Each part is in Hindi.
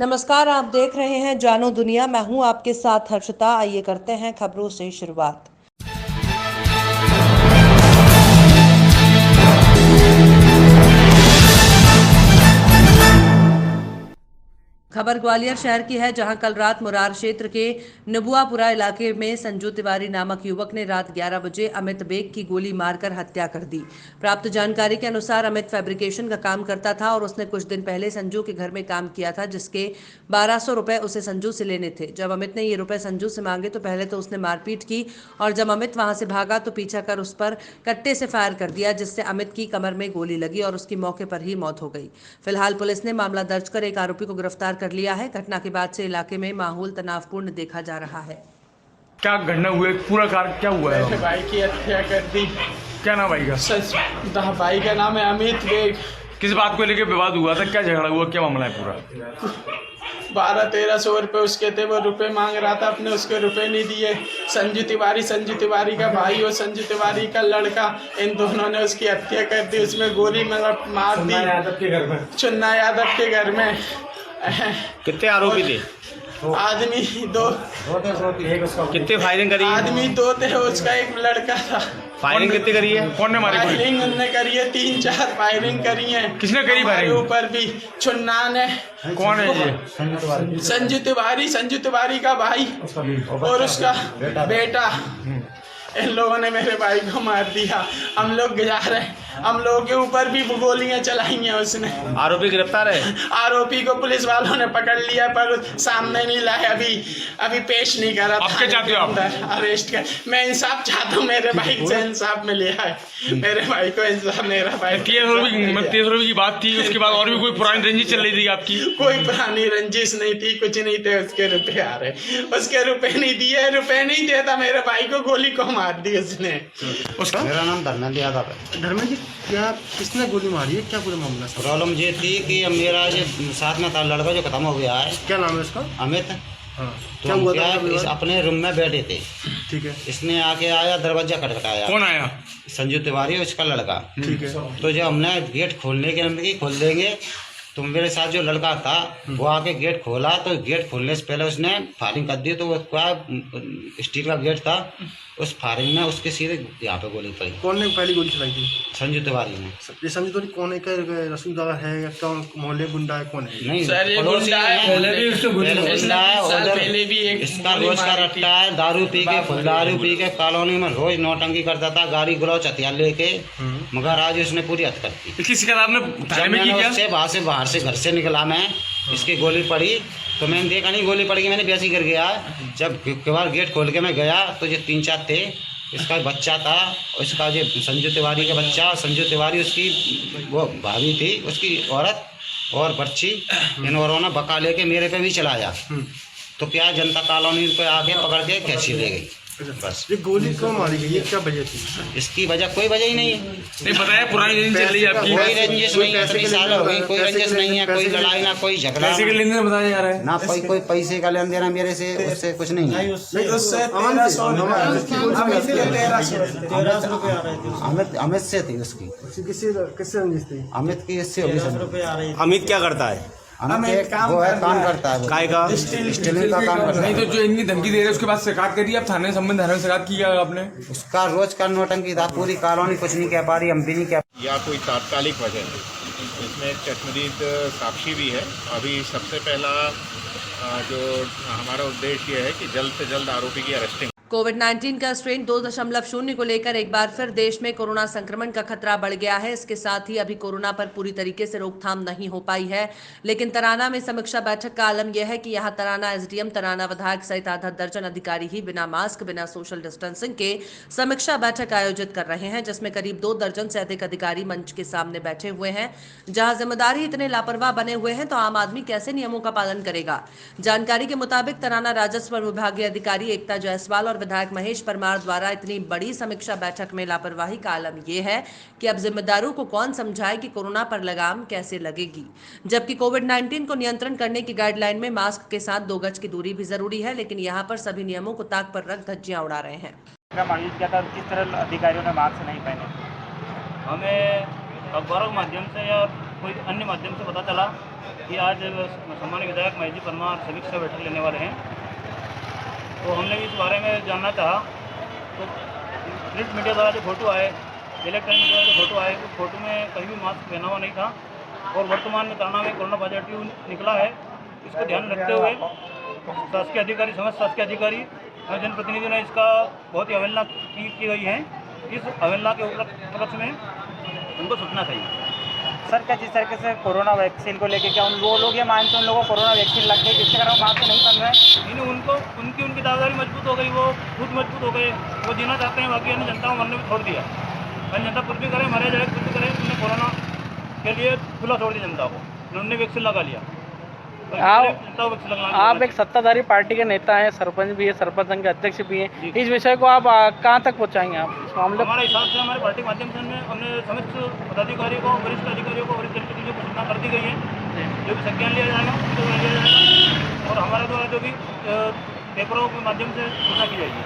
नमस्कार, आप देख रहे हैं जानो दुनिया। मैं हूं आपके साथ हर्षिता। आइए करते हैं खबरों से शुरुआत। खबर ग्वालियर शहर की है, जहां कल रात मुरार क्षेत्र के नबुआपुरा इलाके में संजू तिवारी नामक युवक ने रात 11 बजे अमित बेग की गोली मारकर हत्या कर दी। प्राप्त जानकारी के अनुसार अमित फैब्रिकेशन का काम करता था और उसने कुछ दिन पहले संजू के घर में काम किया था, जिसके 1200 रुपए उसे संजू से लेने थे। जब अमित ने ये रुपए संजू से मांगे तो पहले तो उसने मारपीट की और जब अमित वहां से भागा तो पीछा कर उस पर कट्टे से फायर कर दिया, जिससे अमित की कमर में गोली लगी और उसकी मौके पर ही मौत हो गई। फिलहाल पुलिस ने मामला दर्ज कर एक आरोपी को गिरफ्तार कर लिया है। घटना के बाद से इलाके में माहौल तनावपूर्ण देखा जा रहा है। क्या घटना हुई, पूरा कार क्या हुआ है? भाई की हत्या कर दी। क्या नाम भाई का? सच भाई का नाम है अमित बेग। किस बात को लेकर विवाद हुआ था? क्या झगड़ा हुआ, क्या मामला है पूरा? 1200-1300 रुपए उसके थे, वो रुपए मांग रहा था अपने, उसके रुपए नहीं दिए। संजू तिवारी का भाई और संजू तिवारी का लड़का, इन दोनों ने उसकी हत्या कर दी। उसमें गोली मार दी चुन्ना यादव के घर में। कितने आरोपी थे? आदमी दो। कितने फायरिंग करी? आदमी दो थे, उसका एक लड़का था। फायरिंग कितने करी है? कौन ने मारी? फायरिंग उनने करी है, 3-4 फायरिंग करी है। किसने करी फायरिंग? ऊपर भी चुन्ना ने। कौन है ये? संजू तिवारी का भाई और उसका बेटा। इन लोगों ने मेरे भाई को मार दिया। हम लोग जा रहे हैं, हम लोगों के ऊपर भी गोलियां चलाई हैं उसने। आरोपी गिरफ्तार है? आरोपी को पुलिस वालों ने पकड़ लिया, पर सामने नहीं लाया, अभी पेश नहीं करा। आप क्या चाहते हो? आप अरेस्ट कर। मैं इंसाफ चाहता हूँ, मेरे भाई से इंसाफ मिल है। मेरे भाई को इंसाफ, मेरा भाई 1300 रुपये की बात थी। उसके बाद और भी कोई पुरानी रंजिश चल रही थी आपकी? कोई पुरानी रंजिश नहीं थी, कुछ नहीं थे। उसके रुपए आ रहे, उसके रुपए नहीं दिए, रुपए नहीं देता। मेरे भाई को गोली को मार दी उसने। उसका मेरा नाम धर्मेंद्र यादव है। धर्मेंद्र जी, क्या किसने गोली मारी है, क्या पूरा मामला? प्रॉब्लम ये थी कि मेरा जो साथ में था लड़का जो खत्म हो गया है। क्या नाम है उसका? अमित। हाँ। तो क्या हुआ क्या अपने रूम में बैठे थे। ठीक है। इसने आके आया, दरवाजा खटखटाया। कौन आया? संजू तिवारी, उसका लड़का। ठीक है। तो जब हमने गेट खोलने के अंदर की खोल देंगे, तो मेरे साथ जो लड़का था वो आके गेट खोला, तो गेट खोलने से पहले उसने फायरिंग कर दी। तो वो क्या स्टील का गेट था, उस फायरिंग में उसके सीधे यहाँ पे गोली पड़ी। कौन ने पहली गोली चलाई थी? संजू तिवारी ने। ये संजू तिवारी कौन है? क्या रसूलदार है या कौन मोहल्ले गुंडा है, कौन है? नहीं सर, ये पड़ोसी गुंडा है। है। पहले भी उसको गुंडा है। उधर पहले भी एक इसका रोज का रट्टा है। दारू पी के कॉलोनी में रोज नौटंकी करता था, गाड़ी गलौच हथियार लेके। मगर आज उसने पूरी हद कर दी। किसी शिकायत आपने थाने में की क्या? उससे बाहर से घर से निकला मैं, इसकी गोली पड़ी तो मैंने देखा नहीं गोली पड़ी, मैंने वैसे ही कर गया। जब बार गेट खोल के मैं गया तो ये 3-4 थे। इसका बच्चा था, उसका जो संजू तिवारी का बच्चा, संजू तिवारी उसकी वो भाभी थी, उसकी औरत और बच्ची। इन औरों ने बका लेके मेरे पे भी चलाया। तो क्या जनता कॉलोनी पे आके पकड़ के कैसी ले गई। बस। ये गोली क्यों मारी गई, ये क्या वजह थी? इसकी वजह कोई वजह ही नहीं है। नहीं बताया, पुरानी रंजिश चल रही है आपकी? कोई रंजिश नहीं है, 30 साल हो गई, कोई रंजिश नहीं है, कोई लड़ाई ना कोई झगड़ा। पैसे के लेन देन बताया जा रहा है ना, कोई पैसे का लेन देना मेरे से उससे कुछ नहीं है। अमित से थी उसकी। किससे रंजिश थी? अमित की इससे होगी। अमित क्या करता है? अमित वो है काम करता है, काय का? स्टीलिंग का काम करता नहीं है। तो जो इनकी धमकी दे रहे हैं उसके बाद शिकायत करी आप थाने संबंध थाने में शिकायत की आपने? उसका रोज का नौटंकी था, पूरी कॉलोनी कुछ नहीं कह पा रही, हम भी नहीं कह। या कोई तात्कालिक वजह है। इसमें एक चश्मदीद साक्षी भी है। अभी सबसे पहला जो हमारा उद्देश्य ये है कि जल्द से जल्द आरोपी की अरेस्टिंग। कोविड-19 का स्ट्रेन 2.0 को लेकर एक बार फिर देश में कोरोना संक्रमण का खतरा बढ़ गया है। इसके साथ ही अभी कोरोना पर पूरी तरीके से रोकथाम नहीं हो पाई है। लेकिन तराना में समीक्षा बैठक का आलम यह है कि यहां तराना एसडीएम, तराना विधायक सहित आधा दर्जन अधिकारी ही बिना मास्क, बिना सोशल डिस्टेंसिंग के समीक्षा बैठक आयोजित कर रहे हैं, जिसमें करीब 2 दर्जन से अधिक अधिकारी मंच के सामने बैठे हुए हैं। जहां जिम्मेदारी इतने लापरवाह बने हुए हैं तो आम आदमी कैसे नियमों का पालन करेगा। जानकारी के मुताबिक तराना राजस्व विभागीय अधिकारी एकता जायसवाल और विधायक महेश परमार द्वारा इतनी बड़ी समीक्षा बैठक में लापरवाही का आलम यह है कि अब जिम्मेदारों को कौन समझाए कि कोरोना पर लगाम कैसे लगेगी। जबकि कोविड-19 को नियंत्रण करने की गाइडलाइन में मास्क के साथ 2 गज की दूरी भी जरूरी है, लेकिन यहाँ पर सभी नियमों को ताक पर रख धज्जियां उड़ा रहे हैं। किया था, किस तरह अधिकारियों ने मास्क नहीं पहने। हमें अखबारों के माध्यम से और कोई अन्य माध्यम से पता चला कि आज सम्मानित विधायक महेश जी परमार समीक्षा बैठक लेने वाले हैं, तो हमने इस बारे में जानना चाहा। तो प्रिंट मीडिया द्वारा जो फोटो आए, इलेक्ट्रॉनिक मीडिया जो फोटो आए, उस फोटो में कहीं भी मास्क पहना हुआ नहीं था और वर्तमान में ताना में कोरोना पॉजिटिव निकला है। इसको ध्यान रखते हुए शासकीय अधिकारी, समस्त शासकीय अधिकारी और जनप्रतिनिधियों ने इसका बहुत ही अवहेलना की गई है। इस अवहेलना के उपलक्ष्य में उनको सोचना चाहिए। सर क्या जिस तरीके से कोरोना वैक्सीन को लेके क्या वो लोग ये मानते हैं उन लोगों को कोरोना वैक्सीन लग गई, जिसके कारण वो मास्क नहीं बन रहे हैं? नहीं, उनको उनकी दावेदारी मजबूत हो गई, वो खुद मजबूत हो गए, वो जीना चाहते हैं, बाकी अन्य जनता को मरने में छोड़ दिया। अन्य जनता कुछ भी करे, मरे जाए, कुछ भी करे, उन्होंने कोरोना के लिए खुला छोड़ दिया जनता को, उन्होंने वैक्सीन लगा लिया। आप एक सत्ताधारी पार्टी के नेता हैं, सरपंच भी है, सरपंच संघ के अध्यक्ष भी हैं, इस विषय को आप कहाँ तक पहुँचाएंगे आप इस मामले? हमारे हिसाब से हमारे पार्टी के माध्यम से हमने समस्त पदाधिकारियों को, वरिष्ठ अधिकारियों को, वरिष्ठ जनप्रतिनिधियों को सूचना कर दी गई है। जो भी संज्ञान लिया जाएगा उसको लिया जाएगा और हमारे द्वारा जो भी पेपरों के माध्यम से सूचना की जाएगी।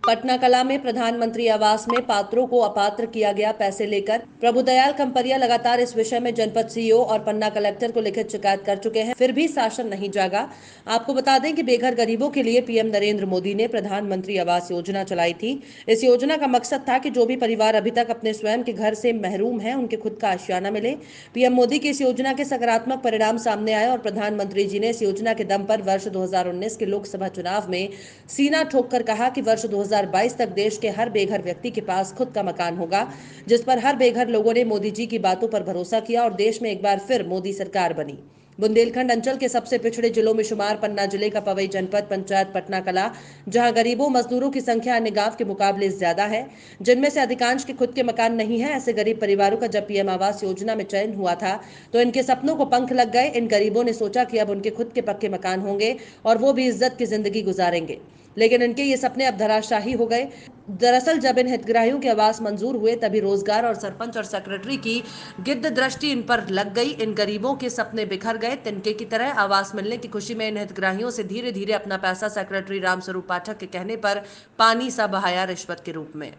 पटना कला में प्रधानमंत्री आवास में पात्रों को अपात्र किया गया पैसे लेकर प्रभुदयाल खम्परिया लगातार इस विषय में जनपद सीईओ और पन्ना कलेक्टर को लिखित शिकायत कर चुके हैं, फिर भी शासन नहीं जागा। आपको बता दें कि बेघर गरीबों के लिए पीएम नरेंद्र मोदी ने प्रधानमंत्री आवास योजना चलाई थी। इस योजना का मकसद था कि जो भी परिवार अभी तक अपने स्वयं के घर से महरूम है, उनके खुद का आशियाना मिले। पीएम मोदी की इस योजना के सकारात्मक परिणाम सामने आए और प्रधानमंत्री जी ने इस योजना के दम पर वर्ष 2019 के लोकसभा चुनाव में सीना ठोककर कहा कि वर्ष 2022 तक देश के हर बेघर व्यक्ति के पास खुद का मकान होगा, जिस पर हर बेघर लोगों ने मोदी जी की बातों पर भरोसा किया और देश में एक बार फिर मोदी सरकार बनी। बुंदेलखंड अंचल के सबसे पिछड़े जिलों में शुमार पन्ना जिले का पवई जनपद पंचायत पटना कला, जहां गरीबों मजदूरों की संख्या अन्य गांव के मुकाबले ज्यादा है, जिनमें से अधिकांश के खुद के मकान नहीं है। ऐसे गरीब परिवारों का जब पीएम आवास योजना में चयन हुआ था तो इनके सपनों को पंख लग गए। इन गरीबों ने सोचा कि अब उनके खुद के पक्के मकान होंगे और वो भी इज्जत की जिंदगी गुजारेंगे, लेकिन इनके ये सपने अब धराशाही हो गए। दरअसल जब इन हितग्राहियों के आवास मंजूर हुए तभी रोजगार और सरपंच और सेक्रेटरी की गिद्ध दृष्टि इन पर लग गई। इन गरीबों के सपने बिखर गए। तिनके की तरह आवास मिलने की खुशी में इन हितग्राहियों से धीरे धीरे अपना पैसा सेक्रेटरी रामस्वरूप पाठक के कहने पर पानी सा बहाया रिश्वत के रूप में।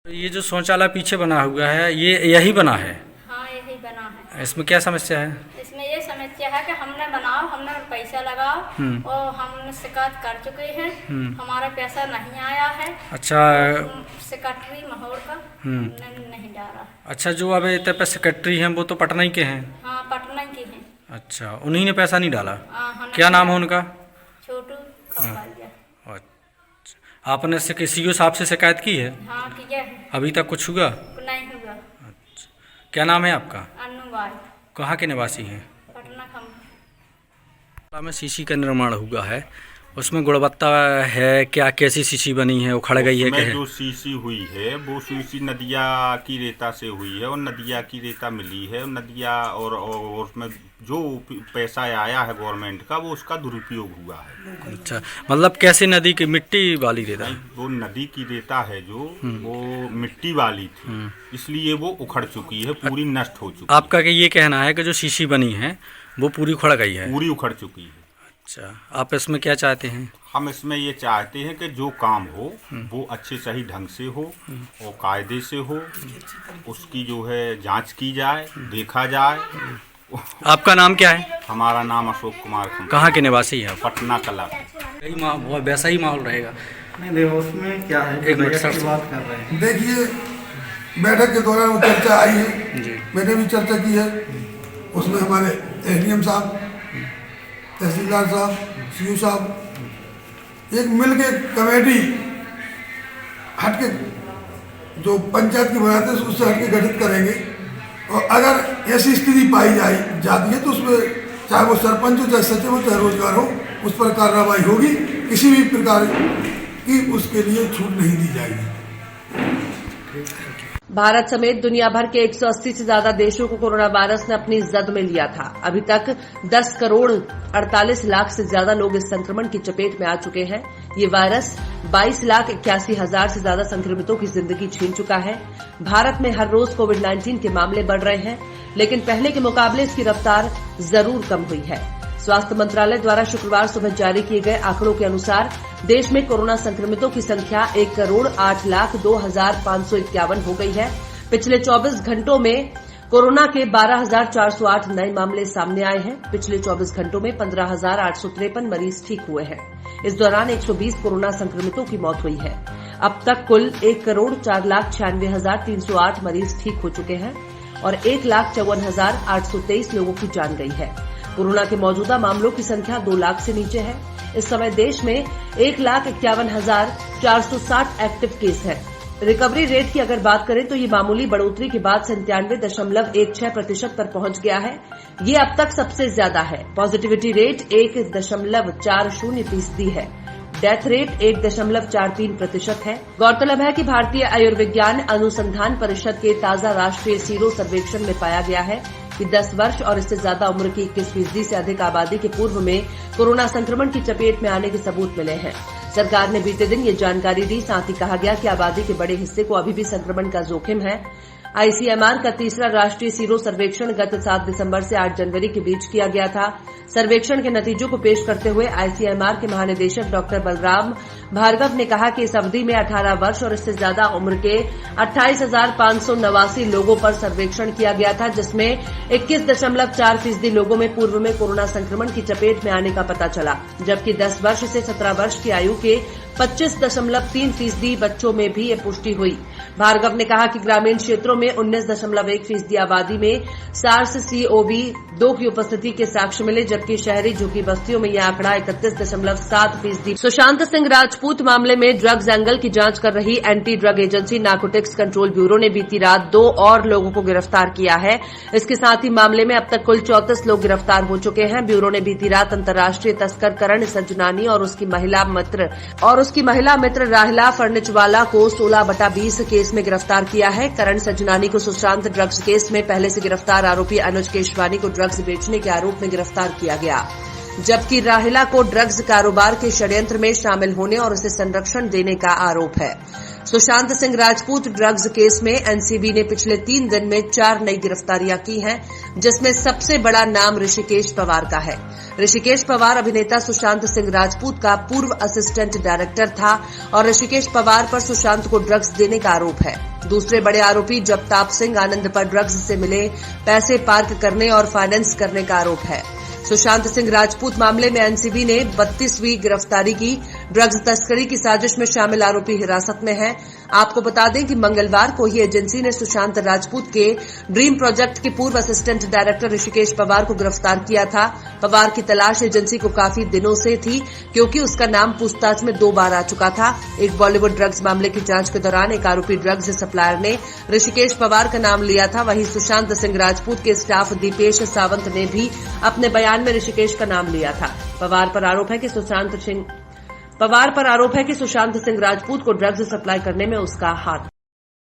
ये जो शौचालय पीछे बना हुआ है, ये यही बना है? हाँ, यही बना है। इसमें क्या समस्या है? इसमें ये समस्या है कि हमने बनाओ, हमने पैसा लगाओ और हमने शिकायत कर चुके हैं, हमारा पैसा नहीं आया है। अच्छा, सेक्रेटरी माहौल का नहीं डाला। अच्छा, जो अब इतने पे सेक्रेटरी हैं वो तो पटना ही के हैं? हाँ, पटना के हैं। अच्छा, उन्हीं ने पैसा नहीं डाला? क्या नाम है उनका? छोटू खम्परिया। अच्छा, आपने सीईओ साहब से शिकायत की है? हाँ, किया है। अभी तक कुछ हुआ? नहीं हुआ। अच्छा, क्या नाम है आपका? अनुवाई। कहाँ के निवासी हैं? पटना खम्परिया में सीसी का निर्माण हुआ है, उसमें गुणवत्ता है क्या? कैसी सीसी बनी है? उखड़ गई है क्या? जो सीसी हुई है वो सीसी नदिया की रेता से हुई है और नदिया की रेता मिली है और नदिया और उसमें जो पैसा आया है गवर्नमेंट का वो उसका दुरुपयोग हुआ है। अच्छा, मतलब कैसे? नदी की मिट्टी वाली रेता? वो नदी की रेता है जो वो मिट्टी वाली थी, इसलिए वो उखड़ चुकी है, पूरी नष्ट हो चुकी है। आपका ये कहना है कि जो सीसी बनी है वो पूरी उखड़ गई है? पूरी उखड़ चुकी है। अच्छा, आप इसमें क्या चाहते हैं? हम इसमें ये चाहते हैं कि जो काम हो वो अच्छे सही ढंग से हो और कायदे से हो, उसकी जो है जांच की जाए, देखा जाए। आपका नाम क्या है? हमारा नाम अशोक कुमार। कहाँ के निवासी हैं? पटना कला। वैसा ही माहौल रहेगा? नहीं देखो, उसमें क्या है, एक मिनट सर, बात कर रहे हैं। देखिए, बैठक के दौरान वो चर्चा आई है, मैंने भी चर्चा की है। उसमें हमारे एसडीएम साहब, तहसीलदार साहब, सीओ साहब एक मिल के कमेटी हट के जो पंचायत की बनाते हैं उससे हट के गठित करेंगे और अगर ऐसी स्थिति पाई जाती है तो उसमें चाहे वो सरपंच हो, चाहे सचिव हो, चाहे रोजगार हो, उस पर कार्रवाई होगी। किसी भी प्रकार की उसके लिए छूट नहीं दी जाएगी। भारत समेत दुनिया भर के 180 से ज्यादा देशों को कोरोना वायरस ने अपनी जद में लिया था। अभी तक 10 करोड़ 48 लाख से ज्यादा लोग इस संक्रमण की चपेट में आ चुके हैं। ये वायरस 22,81,000 से ज्यादा संक्रमितों की जिंदगी छीन चुका है। भारत में हर रोज कोविड-19 के मामले बढ़ रहे हैं, लेकिन पहले के मुकाबले इसकी रफ्तार जरूर कम हुई है। स्वास्थ्य मंत्रालय द्वारा शुक्रवार सुबह जारी किए गए आंकड़ों के अनुसार देश में कोरोना संक्रमितों की संख्या 1,08,02,551 हो गई है, पिछले 24 घंटों में कोरोना के 12,408 नए मामले सामने आए हैं। पिछले 24 घंटों में 15,853 मरीज ठीक हुए हैं। इस दौरान 120 कोरोना संक्रमितों की मौत हुई है। अब तक कुल 1,04,96,308 मरीज ठीक हो चुके हैं और 1,54,823 लोगों की जान गई है। कोरोना के मौजूदा मामलों की संख्या 2 लाख से नीचे है। इस समय देश में 1,51,460 एक्टिव केस है। रिकवरी रेट की अगर बात करें तो ये मामूली बढ़ोतरी के बाद 97.16% पर पहुंच गया है। ये अब तक सबसे ज्यादा है। पॉजिटिविटी रेट 1.40% है। डेथ रेट 1.43% है। गौरतलब है कि भारतीय आयुर्विज्ञान अनुसंधान परिषद के ताजा राष्ट्रीय सीरो सर्वेक्षण में पाया गया है कि 10 वर्ष और इससे ज्यादा उम्र की 21% से अधिक आबादी के पूर्व में कोरोना संक्रमण की चपेट में आने के सबूत मिले हैं। सरकार ने बीते दिन ये जानकारी दी। साथ ही कहा गया कि आबादी के बड़े हिस्से को अभी भी संक्रमण का जोखिम है। आईसीएमआर का तीसरा राष्ट्रीय सीरो सर्वेक्षण गत 7 दिसंबर से 8 जनवरी के बीच किया गया था। सर्वेक्षण के नतीजों को पेश करते हुए आईसीएमआर के महानिदेशक डॉक्टर बलराम भार्गव ने कहा कि इस अवधि में 18 वर्ष और इससे ज्यादा उम्र के 28,589 लोगों पर सर्वेक्षण किया गया था, जिसमें 21.4% लोगों में पूर्व में कोरोना संक्रमण की चपेट में आने का पता चला, जबकि 10 वर्ष से 17 वर्ष की आयु के 25.3% बच्चों में भी ये पुष्टि हुई। भार्गव ने कहा कि ग्रामीण क्षेत्रों में 19.1% आबादी में SARS-CoV-2 की उपस्थिति के साक्ष्य मिले, जबकि शहरी झुग्गी बस्तियों में यह आंकड़ा 31.7%। सुशांत सिंह राजपूत मामले में ड्रग्स एंगल की जांच कर रही anti drug agency narcotics control bureau ने बीती रात 2 और लोगों को गिरफ्तार किया है। इसके साथ ही मामले में अब तक कुल 34 लोग गिरफ्तार हो चुके हैं। ब्यूरो ने बीती रात अंतर्राष्ट्रीय तस्कर करण सजनानी और उसकी महिला मित्र राहिला फर्निचवाला को 16/20 केस में गिरफ्तार किया है। करण सजनानी को सुशांत ड्रग्स केस में पहले से गिरफ्तार आरोपी अनुज केशवानी को ड्रग्स बेचने के आरोप में गिरफ्तार किया गया, जबकि राहिला को ड्रग्स कारोबार के षड्यंत्र में शामिल होने और उसे संरक्षण देने का आरोप है। सुशांत सिंह राजपूत ड्रग्स केस में एनसीबी ने पिछले 3 दिन में 4 नई गिरफ्तारियां की हैं, जिसमें सबसे बड़ा नाम ऋषिकेश पवार का है। ऋषिकेश पवार अभिनेता सुशांत सिंह राजपूत का पूर्व असिस्टेंट डायरेक्टर था और ऋषिकेश पवार पर सुशांत को ड्रग्स देने का आरोप है। दूसरे बड़े आरोपी जगताप सिंह आनंद पर ड्रग्स से मिले पैसे पार्क करने और फाइनेंस करने का आरोप है। सुशांत सिंह राजपूत मामले में एनसीबी ने 32वीं गिरफ्तारी की। ड्रग्स तस्करी की साजिश में शामिल आरोपी हिरासत में है। आपको बता दें कि मंगलवार को ही एजेंसी ने सुशांत राजपूत के ड्रीम प्रोजेक्ट के पूर्व असिस्टेंट डायरेक्टर ऋषिकेश पवार को गिरफ्तार किया था। पवार की तलाश एजेंसी को काफी दिनों से थी, क्योंकि उसका नाम पूछताछ में 2 बार आ चुका था। एक बॉलीवुड ड्रग्स मामले की जांच के दौरान एक आरोपी ड्रग्स सप्लायर ने ऋषिकेश पवार का नाम लिया था। वहीं सुशांत सिंह राजपूत के स्टाफ दीपेश सावंत ने भी अपने बयान में ऋषिकेश का नाम लिया था। पवार पर आरोप है कि सुशांत सिंह राजपूत को ड्रग्स सप्लाई करने में उसका हाथ।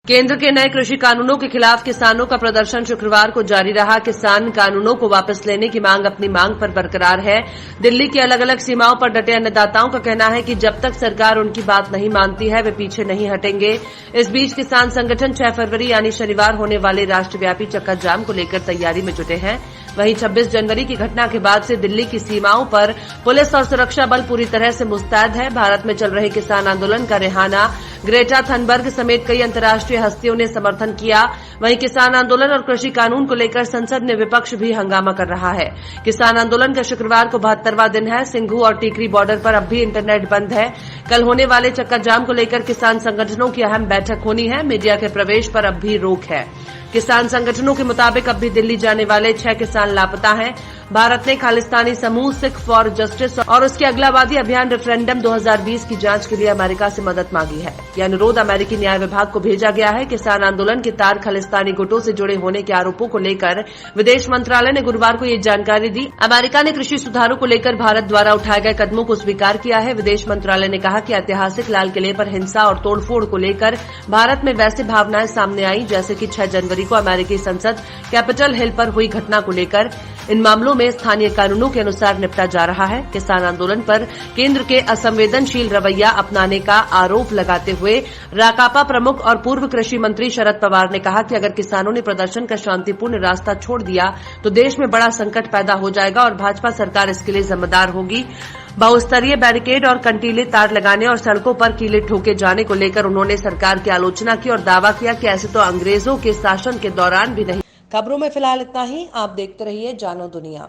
केंद्र के नए कृषि कानूनों के खिलाफ किसानों का प्रदर्शन शुक्रवार को जारी रहा। किसान कानूनों को वापस लेने की मांग अपनी मांग पर बरकरार है। दिल्ली की अलग अलग सीमाओं पर डटे अन्नदाताओं का कहना है कि जब तक सरकार उनकी बात नहीं मानती है, वे पीछे नहीं हटेंगे। इस बीच किसान संगठन 6 फरवरी यानी शनिवार होने वाले राष्ट्रव्यापी चक्का जाम को लेकर तैयारी में जुटे हैं। वहीं 26 जनवरी की घटना के बाद से दिल्ली की सीमाओं पर पुलिस और सुरक्षा बल पूरी तरह से मुस्तैद है। भारत में चल रहे किसान आंदोलन का रिहाना, ग्रेटा थनबर्ग समेत कई अंतर्राष्ट्रीय हस्तियों ने समर्थन किया। वहीं किसान आंदोलन और कृषि कानून को लेकर संसद में विपक्ष भी हंगामा कर रहा है। किसान आंदोलन का शुक्रवार को 72वां दिन है। सिंघू और टीकरी बॉर्डर पर अब भी इंटरनेट बंद है। कल होने वाले चक्का जाम को लेकर किसान संगठनों की अहम बैठक होनी है। मीडिया के प्रवेश पर अब भी रोक है। किसान संगठनों के मुताबिक अब भी दिल्ली जाने वाले 6 किसान लापता हैं। भारत ने खालिस्तानी समूह सिख फॉर जस्टिस और उसके अगलावादी अभियान रेफरेंडम 2020 की जांच के लिए अमेरिका से मदद मांगी है। यह अनुरोध अमेरिकी न्याय विभाग को भेजा गया है। किसान आंदोलन के तार खालिस्तानी गुटों से जुड़े होने के आरोपों को लेकर विदेश मंत्रालय ने गुरुवार को यह जानकारी दी। अमेरिका ने कृषि सुधारों को लेकर भारत द्वारा उठाए गए कदमों को स्वीकार किया है। विदेश मंत्रालय ने कहा कि ऐतिहासिक लाल किले पर हिंसा और तोड़फोड़ को लेकर भारत में वैसी भावनाएं सामने आई जैसे कि 6 जनवरी को अमेरिकी संसद कैपिटल हिल पर हुई घटना को लेकर। इन मामलों में स्थानीय कानूनों के अनुसार निपटा जा रहा है। किसान आंदोलन पर केंद्र के असंवेदनशील रवैया अपनाने का आरोप लगाते हुए राकापा प्रमुख और पूर्व कृषि मंत्री शरद पवार ने कहा कि अगर किसानों ने प्रदर्शन का शांतिपूर्ण रास्ता छोड़ दिया तो देश में बड़ा संकट पैदा हो जाएगा और भाजपा सरकार इसके लिए जिम्मेदार होगी। बहुस्तरीय बैरिकेड और कंटीले तार लगाने और सड़कों पर कीले ठोके जाने को लेकर उन्होंने सरकार की आलोचना की और दावा किया कि ऐसे तो अंग्रेजों के शासन के दौरान भी नहीं। खबरों में फिलहाल इतना ही। आप देखते रहिए जानो दुनिया।